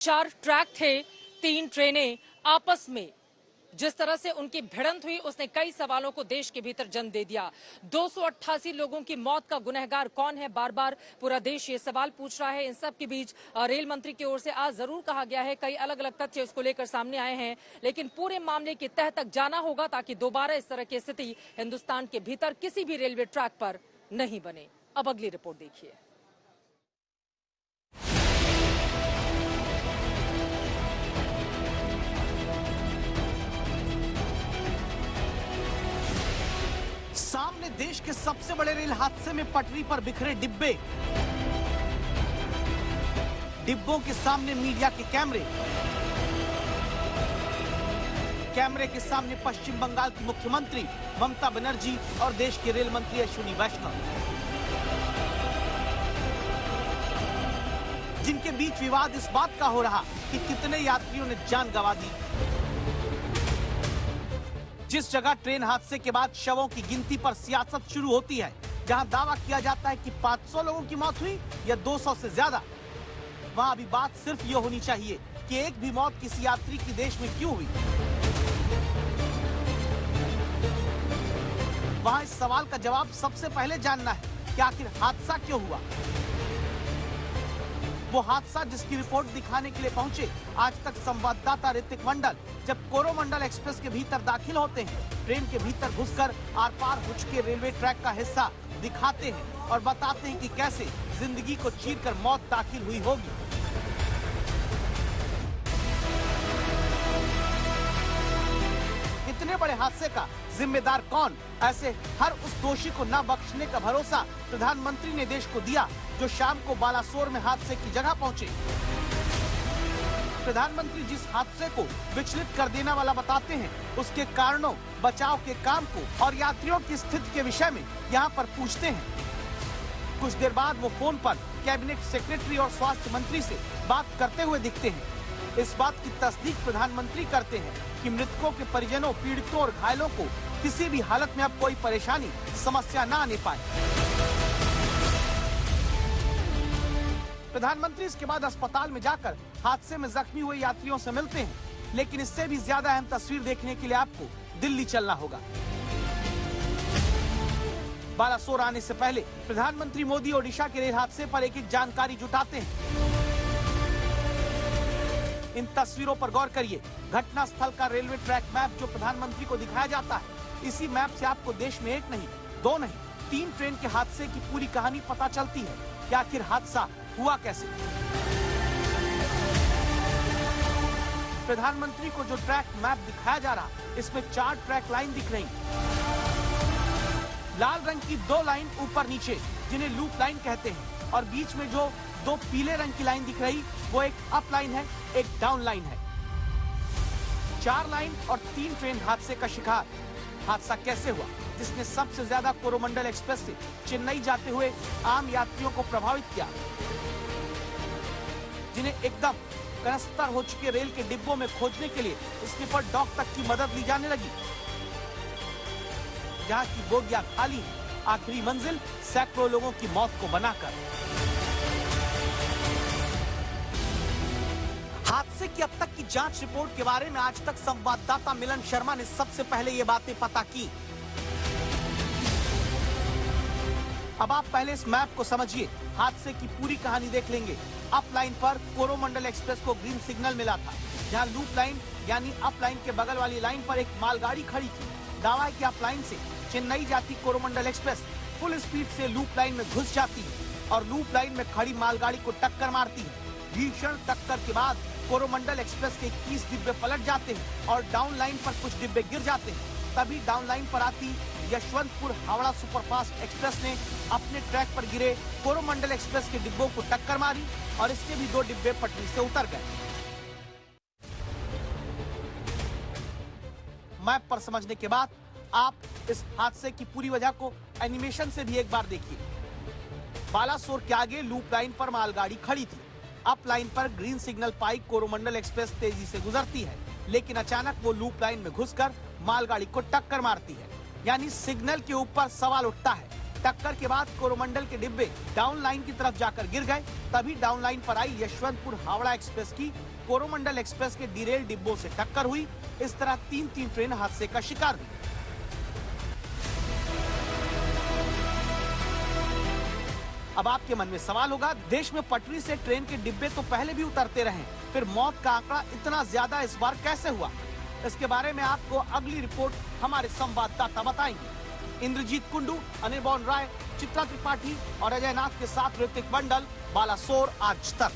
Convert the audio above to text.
4 track थे, 3 ट्रेनें आपस में जिस तरह से उनकी भिड़ंत हुई उसने कई सवालों को देश के भीतर जन्म दे दिया। 288 लोगों की मौत का गुनहगार कौन है, बार बार पूरा देश ये सवाल पूछ रहा है। इन सब के बीच रेल मंत्री की ओर से आज जरूर कहा गया है, कई अलग अलग तथ्य इसको लेकर सामने आए हैं, लेकिन पूरे मामले की तह तक जाना होगा ताकि दोबारा इस तरह की स्थिति हिंदुस्तान के भीतर किसी भी रेलवे ट्रैक पर नहीं बने। अब अगली रिपोर्ट देखिए। सामने देश के सबसे बड़े रेल हादसे में पटरी पर बिखरे डिब्बे, डिब्बों के सामने मीडिया के कैमरे, कैमरे के सामने पश्चिम बंगाल की मुख्यमंत्री ममता बनर्जी और देश के रेल मंत्री अश्विनी वैष्णव, जिनके बीच विवाद इस बात का हो रहा कि कितने यात्रियों ने जान गंवा दी। जिस जगह ट्रेन हादसे के बाद शवों की गिनती पर सियासत शुरू होती है, जहां दावा किया जाता है कि 500 लोगों की मौत हुई या 200 से ज्यादा, वहां अभी बात सिर्फ ये होनी चाहिए कि एक भी मौत किसी यात्री की देश में क्यों हुई। वहां इस सवाल का जवाब सबसे पहले जानना है कि आखिर हादसा क्यों हुआ। वो हादसा जिसकी रिपोर्ट दिखाने के लिए पहुंचे आज तक संवाददाता ऋतिक मंडल जब कोरोमंडल एक्सप्रेस के भीतर दाखिल होते हैं, ट्रेन के भीतर घुसकर आर पार हो चुके रेलवे ट्रैक का हिस्सा दिखाते हैं और बताते हैं कि कैसे जिंदगी को चीरकर मौत दाखिल हुई होगी। इतने बड़े हादसे का जिम्मेदार कौन? ऐसे हर उस दोषी को न बख्शने का भरोसा प्रधानमंत्री ने देश को दिया जो शाम को बालासोर में हादसे की जगह पहुंचे। प्रधानमंत्री जिस हादसे को विचलित कर देने वाला बताते हैं, उसके कारणों, बचाव के काम को और यात्रियों की स्थिति के विषय में यहाँ पर पूछते हैं। कुछ देर बाद वो फोन पर कैबिनेट सेक्रेटरी और स्वास्थ्य मंत्री से बात करते हुए दिखते हैं। इस बात की तस्दीक प्रधानमंत्री करते हैं कि मृतकों के परिजनों, पीड़ितों और घायलों को किसी भी हालत में अब कोई परेशानी, समस्या न आने पाए। प्रधानमंत्री इसके बाद अस्पताल में जाकर हादसे में जख्मी हुए यात्रियों से मिलते हैं, लेकिन इससे भी ज्यादा अहम तस्वीर देखने के लिए आपको दिल्ली चलना होगा। बालासोर आने से पहले प्रधानमंत्री मोदी ओडिशा के रेल हादसे पर एक जानकारी जुटाते हैं। इन तस्वीरों पर गौर करिए। घटना स्थल का रेलवे ट्रैक मैप जो प्रधानमंत्री को दिखाया जाता है, इसी मैप से आपको देश में एक नहीं, दो नहीं, 3 ट्रेन के हादसे की पूरी कहानी पता चलती है कि आखिर हादसा हुआ कैसे। प्रधानमंत्री को जो ट्रैक मैप दिखाया जा रहा, इसमें 4 ट्रैक लाइन दिख रही। लाल रंग की 2 लाइन ऊपर नीचे, जिन्हें लूप लाइन कहते हैं, और बीच में जो 2 पीले रंग की लाइन दिख रही, वो एक अप लाइन है, एक डाउन लाइन है। 4 लाइन और 3 ट्रेन हादसे का शिकार। हादसा कैसे हुआ, जिसने सबसे ज्यादा कोरोमंडल एक्सप्रेस से चेन्नई जाते हुए आम यात्रियों को प्रभावित किया, जिन्हें एकदम कनस्तर हो चुके रेल के डिब्बों में खोजने के लिए स्लीपर डॉग तक की मदद ली जाने लगी। जहां की बोगियां खाली है, आखिरी मंजिल सैकड़ों लोगों की मौत को बनाकर। हादसे की अब तक की जांच रिपोर्ट के बारे में आज तक संवाददाता मिलन शर्मा ने सबसे पहले ये बातें पता की। अब आप पहले इस मैप को समझिए, हादसे की पूरी कहानी देख लेंगे। अप लाइन पर कोरोमंडल एक्सप्रेस को ग्रीन सिग्नल मिला था, जहां लूप लाइन यानी अप लाइन के बगल वाली लाइन पर एक मालगाड़ी खड़ी थी। दावा है कि अप लाइन से चेन्नई जाती कोरोमंडल एक्सप्रेस फुल स्पीड से लूप लाइन में घुस जाती है और लूप लाइन में खड़ी मालगाड़ी को टक्कर मारती है। भीषण टक्कर के बाद कोरोमंडल एक्सप्रेस के 21 डिब्बे पलट जाते हैं और डाउन लाइन पर कुछ डिब्बे गिर जाते हैं। तभी डाउन लाइन पर आती यशवंतपुर हावड़ा सुपरफास्ट एक्सप्रेस ने अपने ट्रैक पर गिरे कोरोमंडल एक्सप्रेस के डिब्बों को टक्कर मारी और इसके भी 2 डिब्बे पटरी से उतर गए। मैप पर समझने के बाद आप इस हादसे की पूरी वजह को एनिमेशन से भी एक बार देखिए। बालासोर के आगे लूप लाइन पर मालगाड़ी खड़ी थी। अप लाइन पर ग्रीन सिग्नल पाई कोरोमंडल एक्सप्रेस तेजी से गुजरती है, लेकिन अचानक वो लूप लाइन में घुसकर मालगाड़ी को टक्कर मारती है। यानी सिग्नल के ऊपर सवाल उठता है। टक्कर के बाद कोरोमंडल के डिब्बे डाउन लाइन की तरफ जाकर गिर गए। तभी डाउन लाइन पर आई यशवंतपुर हावड़ा एक्सप्रेस की कोरोमंडल एक्सप्रेस के डिरेल डिब्बों से टक्कर हुई। इस तरह 3 ट्रेन हादसे का शिकार हुई। अब आपके मन में सवाल होगा, देश में पटरी से ट्रेन के डिब्बे तो पहले भी उतरते रहे, फिर मौत का आंकड़ा इतना ज्यादा इस बार कैसे हुआ? इसके बारे में आपको अगली रिपोर्ट हमारे संवाददाता बताएंगे। इंद्रजीत कुंडू, अनिल राय, चित्रा त्रिपाठी और अजय नाथ के साथ ऋतिक मंडल, बालासोर आज तक।